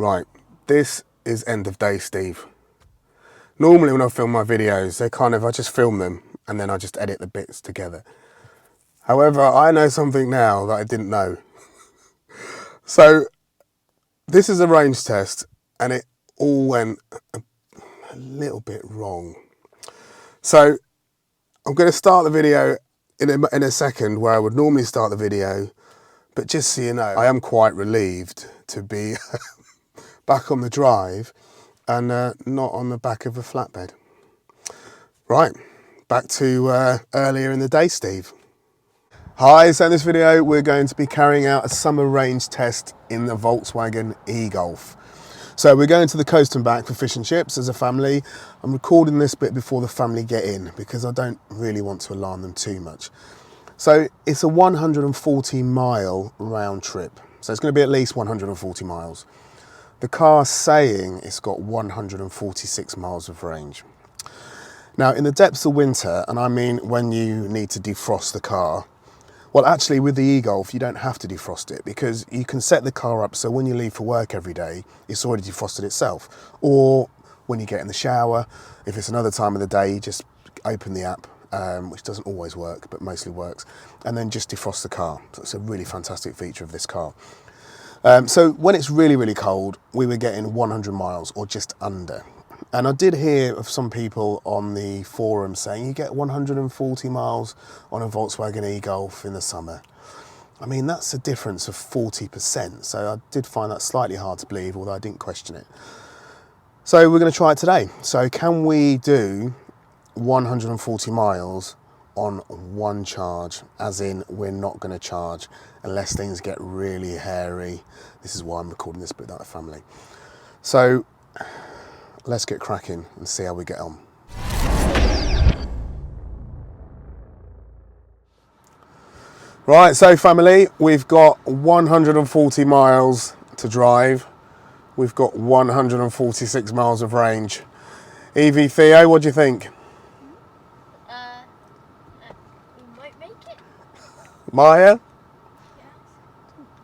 Right, this is end of day Steve. Normally when I film my videos, I just film them and then I just edit the bits together. However, I know something now that I didn't know. So this is a range test and it all went a little bit wrong. So I'm going to start the video in a second where I would normally start the video, but just so you know, I am quite relieved to be back on the drive and not on the back of a flatbed. Right, back to earlier in the day, Steve. Hi, so in this video we're going to be carrying out a summer range test in the Volkswagen e-Golf. So we're going to the coast and back for fish and chips as a family. I'm recording this bit before the family get in because I don't really want to alarm them too much. So it's a 140 mile round trip. So it's going to be at least 140 miles. The car's saying it's got 146 miles of range. Now in the depths of winter, and I mean when you need to defrost the car, well actually with the e-Golf you don't have to defrost it because you can set the car up so when you leave for work every day it's already defrosted itself. Or when you get in the shower, if it's another time of the day, you just open the app, which doesn't always work but mostly works, and then just defrost the car. So it's a really fantastic feature of this car. So when it's really, really cold, we were getting 100 miles or just under. And I did hear of some people on the forum saying you get 140 miles on a Volkswagen e-Golf in the summer. I mean, that's a difference of 40%. So I did find that slightly hard to believe, although I didn't question it. So we're going to try it today. So can we do 140 miles on one charge, as in we're not going to charge unless things get really hairy. This is why I'm recording this bit without the family. So let's get cracking and see how we get on. Right, so family, we've got 140 miles to drive. We've got 146 miles of range. Evie, Theo, what do you think? We might make it. Maya? Yes.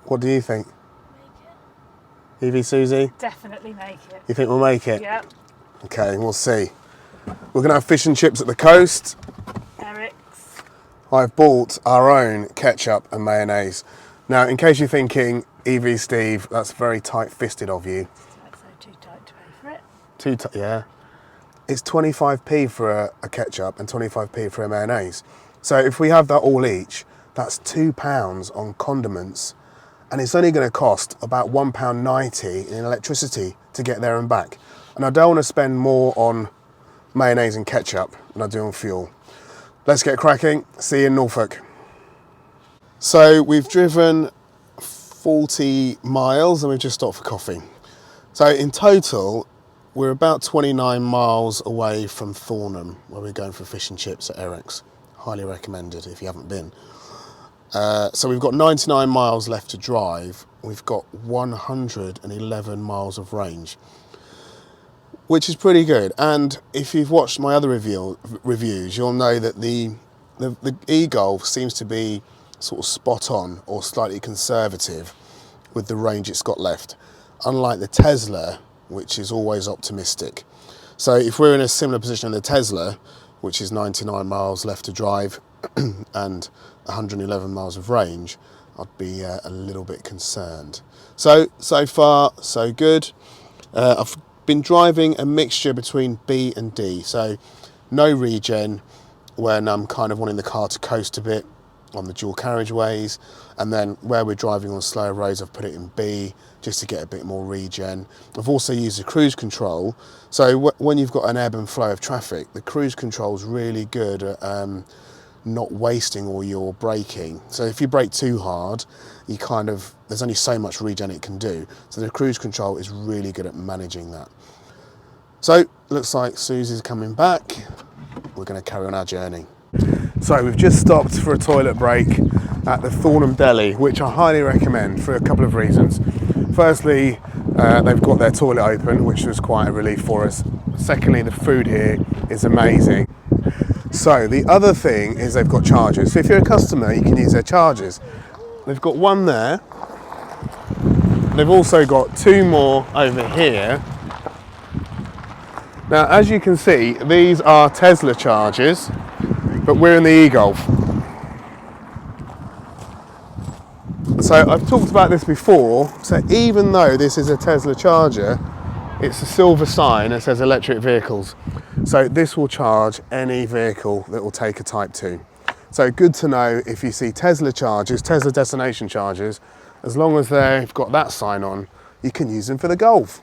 What do you think? Make it. Evie, Susie? Definitely make it. You think we'll make it? Yep. Okay, we'll see. We're going to have fish and chips at the coast. Eric's. I've bought our own ketchup and mayonnaise. Now, in case you're thinking, Evie, Steve, that's very tight-fisted of you. That's so too tight to pay for it. Too tight, yeah. It's 25p for a ketchup and 25p for a mayonnaise. So if we have that all each, that's £2 on condiments. And it's only going to cost about £1.90 in electricity to get there and back. And I don't want to spend more on mayonnaise and ketchup than I do on fuel. Let's get cracking. See you in Norfolk. So we've driven 40 miles and we've just stopped for coffee. So in total, we're about 29 miles away from Thornham, where we're going for fish and chips at Eric's. Highly recommended if you haven't been. So we've got 99 miles left to drive. We've got 111 miles of range, which is pretty good. And if you've watched my other reviews, you'll know that the e-Golf seems to be sort of spot on or slightly conservative with the range it's got left, unlike the Tesla, which is always optimistic. So if we're in a similar position in the Tesla, which is 99 miles left to drive and 111 miles of range, I'd be a little bit concerned. So far, so good. I've been driving a mixture between B and D, so no regen when I'm kind of wanting the car to coast a bit on the dual carriageways, and then where we're driving on slower roads I've put it in B just to get a bit more regen. I've also used the cruise control, so when you've got an ebb and flow of traffic, the cruise control is really good at not wasting all your braking. So if you brake too hard, there's only so much regen it can do. So the cruise control is really good at managing that. So looks like Susie's coming back. We're going to carry on our journey. So we've just stopped for a toilet break at the Thornham Deli, which I highly recommend for a couple of reasons. Firstly, they've got their toilet open, which was quite a relief for us. Secondly, the food here is amazing. So the other thing is they've got chargers. So if you're a customer, you can use their chargers. They've got one there, they've also got 2 more over here. Now, as you can see, these are Tesla chargers, but we're in the e-Golf. So I've talked about this before, so even though this is a Tesla charger, it's a silver sign that says electric vehicles. So this will charge any vehicle that will take a Type 2. So good to know if you see Tesla chargers, Tesla destination chargers, as long as they've got that sign on, you can use them for the Golf.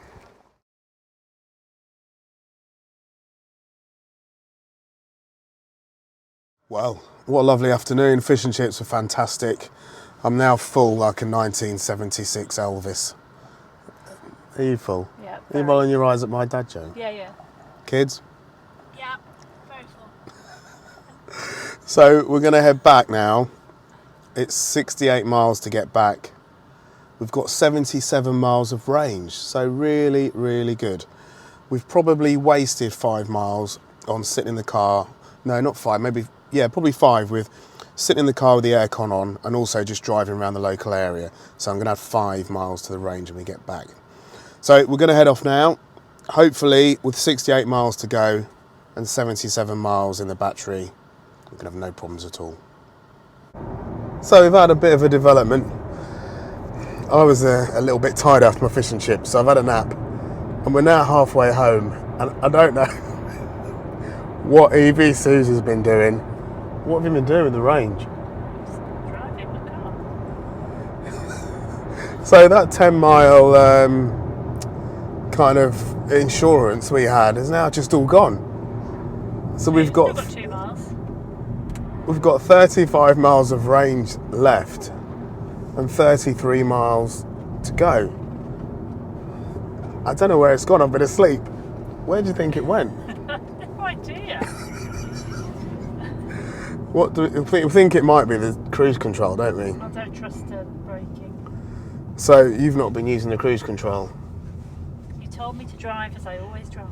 Well, what a lovely afternoon. Fish and chips are fantastic. I'm now full like a 1976 Elvis. Are you full? Yeah. Are you rolling your eyes at my dad joke? Yeah. Kids? Yeah, very full. So we're going to head back now. It's 68 miles to get back. We've got 77 miles of range, so really, really good. We've probably wasted 5 miles on sitting in the car. No, not 5, maybe, yeah, probably 5 with sitting in the car with the aircon on and also just driving around the local area. So I'm going to have 5 miles to the range when we get back. So we're going to head off now. Hopefully, with 68 miles to go and 77 miles in the battery, we're going to have no problems at all. So we've had a bit of a development. I was a little bit tired after my fish and chips, so I've had a nap. And we're now halfway home, and I don't know what EV Susie's been doing. What have you been doing with the range? Driving the car. So that 10 mile kind of insurance we had is now just all gone. So we've Still got 2 miles. we've got 35 miles of range left and 33 miles to go. I don't know where it's gone. I've been asleep. Where do you think it went? No idea. What do we think it might be? The cruise control, don't we? I don't trust braking. So you've not been using the cruise control? You told me to drive as I always drive.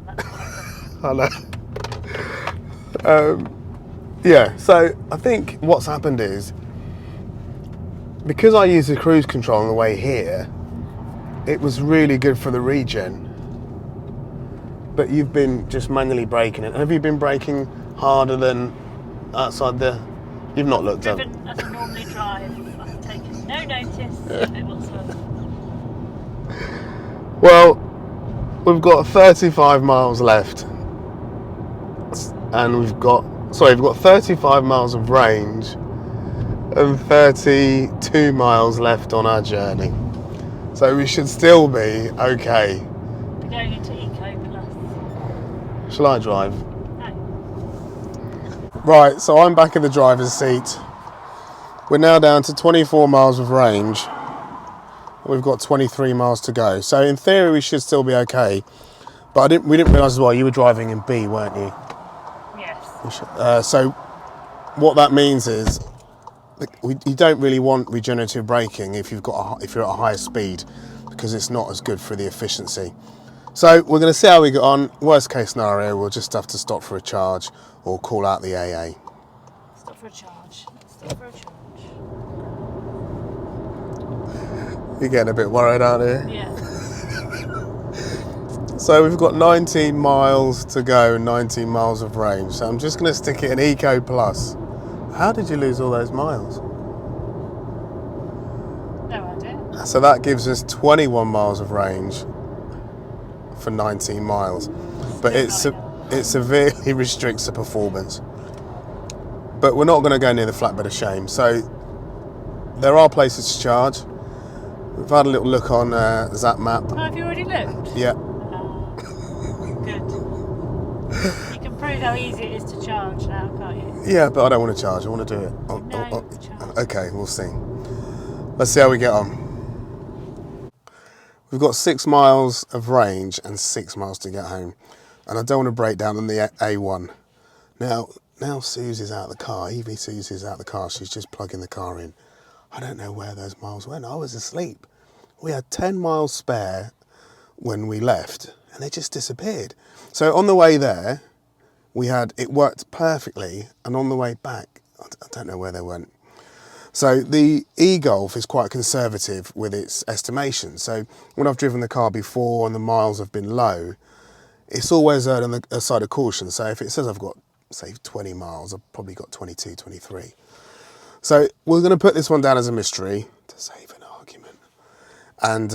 And that's what I've done. I know. Yeah, so I think what's happened is, because I use the cruise control on the way here, it was really good for the regen. But you've been just manually braking it. Have you been braking harder than outside the... You've not looked up. Driven as I normally drive. I've taken no notice of it whatsoever. Well, we've got 35 miles left. And we've got 35 miles of range and 32 miles left on our journey. So we should still be okay. We're going into Eco Plus. Shall I drive? No. Right, so I'm back in the driver's seat. We're now down to 24 miles of range. We've got 23 miles to go. So in theory we should still be okay. But we didn't realise as well, you were driving in B, weren't you? Yes. So what that means is you don't really want regenerative braking if you're at a higher speed, because it's not as good for the efficiency. So we're going to see how we get on. Worst case scenario, we'll just have to stop for a charge or call out the AA. Stop for a charge. Stop for a charge. You're getting a bit worried, aren't you? Yeah. So we've got 19 miles to go, 19 miles of range. So I'm just going to stick it in Eco Plus. How did you lose all those miles? No idea. So that gives us 21 miles of range for 19 miles. But it severely restricts the performance. But we're not going to go near the flatbed of shame. So there are places to charge. We've had a little look on Zap Map. Oh, have you already looked? Yeah. Good. You can prove how easy it is to charge now, can't you? Yeah, but I don't want to charge. I want to do it. Charge. Okay, we'll see. Let's see how we get on. We've got 6 miles of range and 6 miles to get home. And I don't want to break down on the A1. Now Susie's out of the car. EV Susie's out of the car. She's just plugging the car in. I don't know where those miles went. I was asleep. We had 10 miles spare when we left, and they just disappeared. So on the way there, it worked perfectly, and on the way back, I don't know where they went. So the e-Golf is quite conservative with its estimation. So when I've driven the car before and the miles have been low, it's always on the side of caution. So if it says I've got, say, 20 miles, I've probably got 22, 23. So we're going to put this one down as a mystery to save an argument. And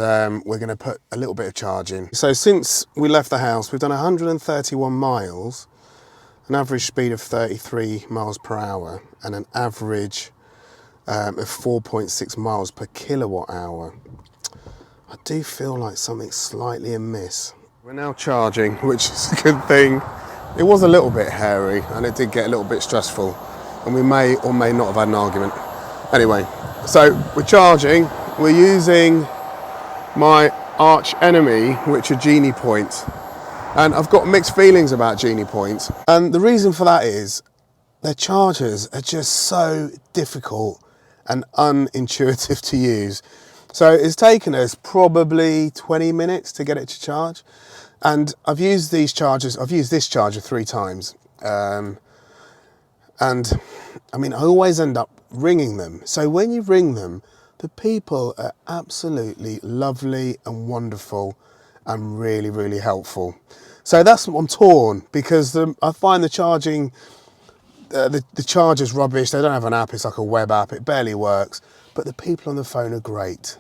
we're going to put a little bit of charging. So since we left the house, we've done 131 miles, an average speed of 33 miles per hour, and an average of 4.6 miles per kilowatt hour. I do feel like something's slightly amiss. We're now charging, which is a good thing. It was a little bit hairy and it did get a little bit stressful, and we may or may not have had an argument. Anyway, so we're charging. We're using my arch enemy, which are Genie points, and I've got mixed feelings about Genie points, and the reason for that is their chargers are just so difficult and unintuitive to use. So it's taken us probably 20 minutes to get it to charge. And I've used these chargers, I've used this charger 3 times. And I mean, I always end up ringing them. So when you ring them, the people are absolutely lovely and wonderful and really, really helpful. So that's what I'm torn, because I find the charging, the charger's rubbish. They don't have an app, it's like a web app, it barely works, but the people on the phone are great.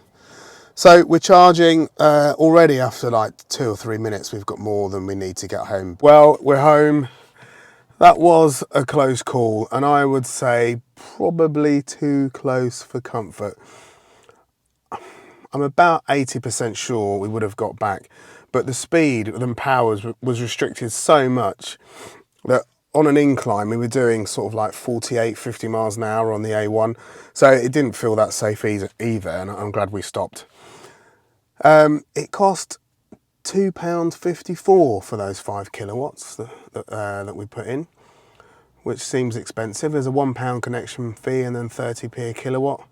So we're charging already after like 2 or 3 minutes, we've got more than we need to get home. Well, we're home. That was a close call, and I would say probably too close for comfort. I'm about 80% sure we would have got back, but the speed and power was restricted so much that on an incline we were doing sort of like 48, 50 miles an hour on the A1. So it didn't feel that safe either, and I'm glad we stopped. It cost £2.54 for those 5 kilowatts that we put in, which seems expensive. There's a £1 connection fee and then 30p a kilowatt.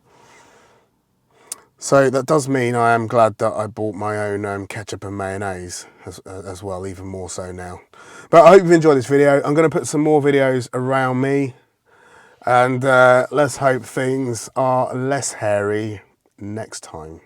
So that does mean I am glad that I bought my own ketchup and mayonnaise as well, even more so now. But I hope you've enjoyed this video. I'm going to put some more videos around me, and let's hope things are less hairy next time.